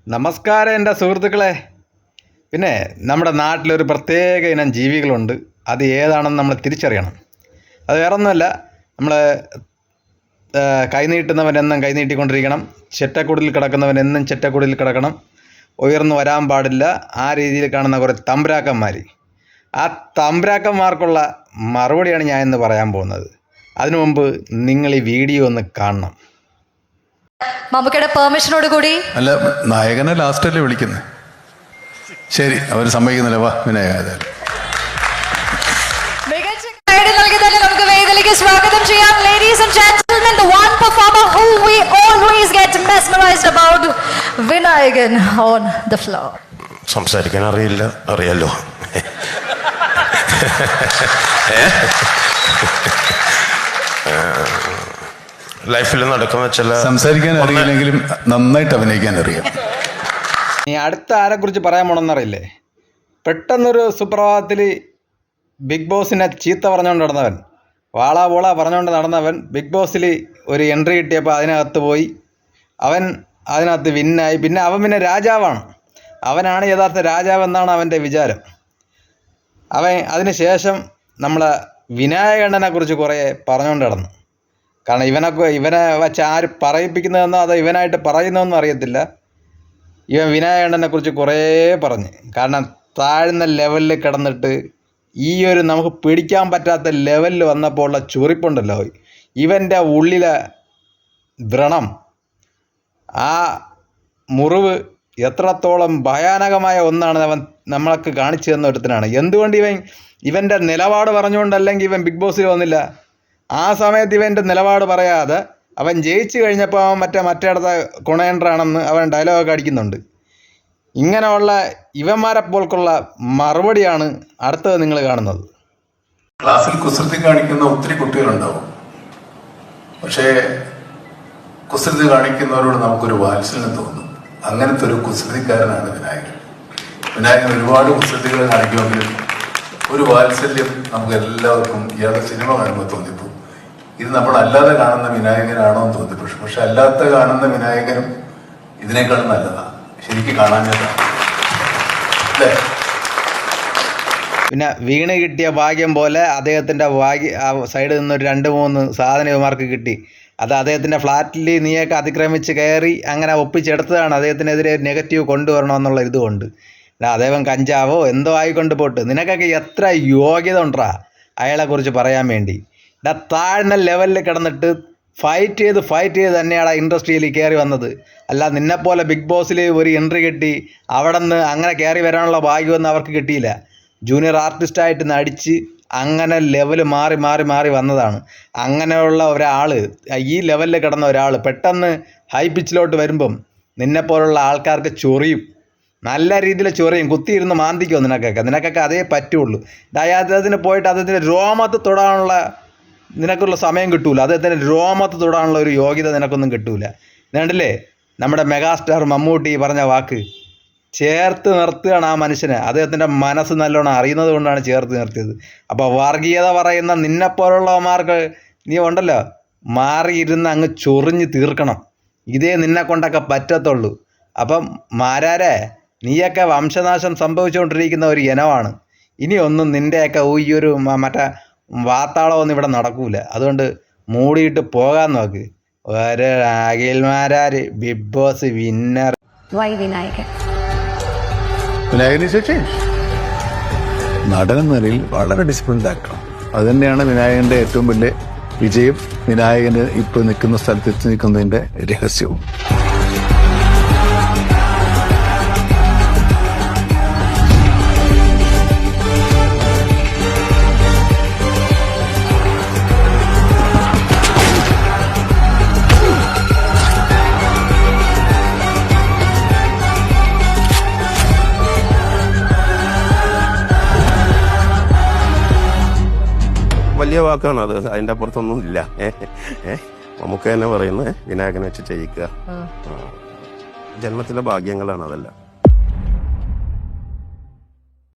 നമസ്കാരം എൻ്റെ സുഹൃത്തുക്കളെ. പിന്നെ നമ്മുടെ നാട്ടിലൊരു പ്രത്യേക ഇനം ജീവികളുണ്ട്. അത് ഏതാണെന്ന് നമ്മൾ തിരിച്ചറിയണം. അത് വേറൊന്നുമല്ല, നമ്മൾ കൈ നീട്ടുന്നവൻ എന്നും കൈ നീട്ടിക്കൊണ്ടിരിക്കണം, ചെറ്റക്കുടിൽ കിടക്കുന്നവൻ എന്നും ചെറ്റക്കുടിൽ കിടക്കണം, ഉയർന്നു വരാൻ പാടില്ല. ആ രീതിയിൽ കാണുന്ന കുറേ തമ്പുരാക്കന്മാർ. ആ തമ്പുരാക്കന്മാർക്കുള്ള മറുപടിയാണ് ഞാൻ ഇന്ന് പറയാൻ പോകുന്നത്. അതിനു മുമ്പ് നിങ്ങൾ ഈ വീഡിയോ ഒന്ന് കാണണം. മമ്മൂക്കയുടെ പെർമിഷനോട് കൂടി. അല്ല, നായകനെ ലാസ്റ്റല്ലേ വിളിക്കുന്നത്? ശരി, അവർ സമ്മതിക്കുന്നില്ല. വാ വിനായക. മികച്ച ഗൈഡ് നൽകി തന്നെ നമുക്ക് വേദിയിലേക്ക് സ്വാഗതം ചെയ്യാം. Ladies and gentlemen, the one performer who we always get mesmerized about, Vinayakan on the floor. സംസാരിക്കാൻ അറിയില്ല, അറിയാലോ. ലൈഫിൽ നടക്കുന്ന ചില സംസാരിക്കാൻ അറിയില്ലെങ്കിലും നന്നായിട്ട് അഭിനയിക്കാൻ അറിയാം. നീ അടുത്ത ആരെക്കുറിച്ച് പറയാൻ പോണമെന്നറിയില്ലേ? പെട്ടെന്നൊരു സുപ്രഭാതത്തിൽ ബിഗ് ബോസിനെ ചീത്ത പറഞ്ഞുകൊണ്ട് നടന്നവൻ, വാളാ പോളാ പറഞ്ഞുകൊണ്ട് നടന്നവൻ ബിഗ് ബോസിൽ ഒരു എൻട്രി കിട്ടിയപ്പോൾ അതിനകത്ത് പോയി അവൻ അതിനകത്ത് വിന്നായി. പിന്നെ അവൻ പിന്നെ രാജാവാണ്. അവനാണ് യഥാർത്ഥ രാജാവെന്നാണ് അവൻ്റെ വിചാരം. അവൻ അതിന് ശേഷം നമ്മളെ വിനായകണ്ണനെ കുറിച്ച് കുറേ പറഞ്ഞുകൊണ്ട് നടന്നു. കാരണം ഇവനെ വച്ച് ആര് പറയിപ്പിക്കുന്നതെന്നോ അതോ ഇവനായിട്ട് പറയുന്നതെന്നോ അറിയത്തില്ല. ഇവൻ വിനായകണ്ണനെ കുറിച്ച് കുറേ പറഞ്ഞ്. കാരണം താഴ്ന്ന ലെവലിൽ കിടന്നിട്ട് ഈ ഒരു നമുക്ക് പിടിക്കാൻ പറ്റാത്ത ലെവലിൽ വന്നപ്പോൾ ഉള്ള ചൊറിപ്പുണ്ടല്ലോ, ഇവൻ്റെ ഉള്ളിലെ വ്രണം, ആ മുറിവ് എത്രത്തോളം ഭയാനകമായ ഒന്നാണ് അവൻ നമ്മൾക്ക് കാണിച്ചു തന്ന ഒരുത്തനാണ്. എന്തുകൊണ്ട് ഇവൻ്റെ നിലപാട് പറഞ്ഞുകൊണ്ടല്ലെങ്കിൽ ഇവൻ ബിഗ് ബോസിൽ വന്നില്ല? ആ സമയത്ത് ഇവൻ്റെ നിലപാട് പറയാതെ അവൻ ജയിച്ചു കഴിഞ്ഞപ്പോൾ അവൻ മറ്റേടത്തെ കൊണയൻഡറാണെന്ന് അവൻ ഡയലോഗൊക്കെ അടിക്കുന്നുണ്ട്. ഇങ്ങനെയുള്ള ഇവന്മാരെ പോൽക്കുള്ള മറുപടിയാണ് അടുത്തത് നിങ്ങൾ കാണുന്നത്. ക്ലാസ്സിൽ കുസൃതി കാണിക്കുന്ന ഒത്തിരി കുട്ടികളുണ്ടാവും. പക്ഷേ കുസൃതി കാണിക്കുന്നവരോട് നമുക്കൊരു വാത്സല്യം തോന്നും. അങ്ങനത്തെ ഒരു കുസൃതിക്കാരനാണ് വിനായകൻ. വിനായകൻ ഒരുപാട് കുസൃതികൾ കാണിക്കുമെങ്കിലും ഒരു വാത്സല്യം നമുക്ക് എല്ലാവർക്കും ഇയാളുടെ സിനിമ കാണുമ്പോൾ തോന്നിപ്പോകും. ഇത് നമ്മളല്ലാതെ കാണുന്ന വിനായകനാണോ എന്ന് തോന്നിപ്പോഴും. പക്ഷെ അല്ലാത്ത കാണുന്ന വിനായകനും ഇതിനേക്കാളും നല്ലതാണ്. ശരിക്കും കാണാഞ്ഞതാണ് അല്ലേ? പിന്നെ വീണ് കിട്ടിയ ഭാഗ്യം പോലെ അദ്ദേഹത്തിൻ്റെ സൈഡിൽ നിന്നൊരു 2-3 സാധനമാർക്ക് കിട്ടി. അത് അദ്ദേഹത്തിൻ്റെ ഫ്ലാറ്റിൽ നീയൊക്കെ അതിക്രമിച്ച് കയറി അങ്ങനെ ഒപ്പിച്ചെടുത്തതാണ്. അദ്ദേഹത്തിനെതിരെ നെഗറ്റീവ് കൊണ്ടുവരണമെന്നുള്ള ഇതുകൊണ്ട് അദ്ദേഹം കഞ്ചാവോ എന്തോ ആയിക്കൊണ്ട് പോട്ട്. നിനക്കൊക്കെ എത്ര യോഗ്യത ഉണ്ടാ അയാളെക്കുറിച്ച് പറയാൻ വേണ്ടി? താഴ്ന്ന ലെവലിൽ കിടന്നിട്ട് ഫൈറ്റ് ചെയ്ത് തന്നെയാണ് ഇൻഡസ്ട്രിയിൽ കയറി വന്നത്. അല്ല നിന്നെപ്പോലെ ബിഗ് ബോസിൽ ഒരു എൻട്രി കിട്ടി അവിടെ നിന്ന് അങ്ങനെ കയറി വരാനുള്ള ഭാഗ്യമൊന്നും അവർക്ക് കിട്ടിയില്ല. ജൂനിയർ ആർട്ടിസ്റ്റായിട്ട് നടിച്ച് അങ്ങനെ ലെവൽ മാറി വന്നതാണ്. അങ്ങനെയുള്ള ഒരാൾ, ഈ ലെവലിൽ കിടന്ന ഒരാൾ പെട്ടെന്ന് ഹൈ പിച്ചിലോട്ട് വരുമ്പം നിന്നെപ്പോലുള്ള ആൾക്കാർക്ക് ചൊറിയും, നല്ല രീതിയിൽ ചൊറിയും, കുത്തിയിരുന്ന് മാന്തിക്കോ നിനക്കൊക്കെ അതേ പറ്റുള്ളൂ. അദ്ദേഹത്തിന് പോയിട്ട് അദ്ദേഹത്തിൻ്റെ രോമത്ത് തൊടാനുള്ള നിനക്കുള്ള സമയം കിട്ടൂല. അദ്ദേഹത്തിൻ്റെ രോമത്ത് തൊടാനുള്ള ഒരു യോഗ്യത നിനക്കൊന്നും കിട്ടൂല. കണ്ടില്ലേ നമ്മുടെ മെഗാസ്റ്റാർ മമ്മൂട്ടി പറഞ്ഞ വാക്ക്? ചേർത്ത് നിർത്തുകയാണ് ആ മനുഷ്യനെ. അദ്ദേഹത്തിൻ്റെ മനസ്സ് നല്ലോണം അറിയുന്നത് കൊണ്ടാണ് ചേർത്ത് നിർത്തിയത്. അപ്പോൾ വർഗീയത പറയുന്ന നിന്നെപ്പോലുള്ളവന്മാർക്ക് നീ ഉണ്ടല്ലോ മാറിയിരുന്ന് അങ്ങ് ചൊറിഞ്ഞ് തീർക്കണം. ഇതേ നിന്നെ കൊണ്ടൊക്കെ പറ്റത്തുള്ളൂ. അപ്പം മാരാരെ, നീയൊക്കെ വംശനാശം സംഭവിച്ചുകൊണ്ടിരിക്കുന്ന ഒരു ഇനമാണ്. ഇനിയൊന്നും നിൻ്റെയൊക്കെ ഈ ഒരു മറ്റേ വാത്താളമൊന്നും ഇവിടെ നടക്കൂല. അതുകൊണ്ട് മൂടിയിട്ട് പോകാൻ നോക്ക്. ഒരു അഖിൽമാരാർ ബിഗ് ബോസ് വിന്നർ. വിനായകന് ശേഷം നടൻ നിലയിൽ വളരെ ഡിസിപ്ലിൻഡ് ആക്കണം. അത് തന്നെയാണ് വിനായകന്റെ ഏറ്റവും വലിയ വിജയം. വിനായകന് ഇപ്പോൾ നിൽക്കുന്ന സ്ഥലത്ത് എത്തി നിൽക്കുന്നതിന്റെ രഹസ്യവും. വലിയ വാക്കാണ് അത്, അതിൻ്റെ അപ്പുറത്തൊന്നും ഇല്ല. നമുക്ക് തന്നെ പറയുന്നത് വിനായകനെ വെച്ച് ചെയ്യിക്കുക. ജന്മത്തിലെ ഭാഗ്യങ്ങളാണ് അതെല്ലാം.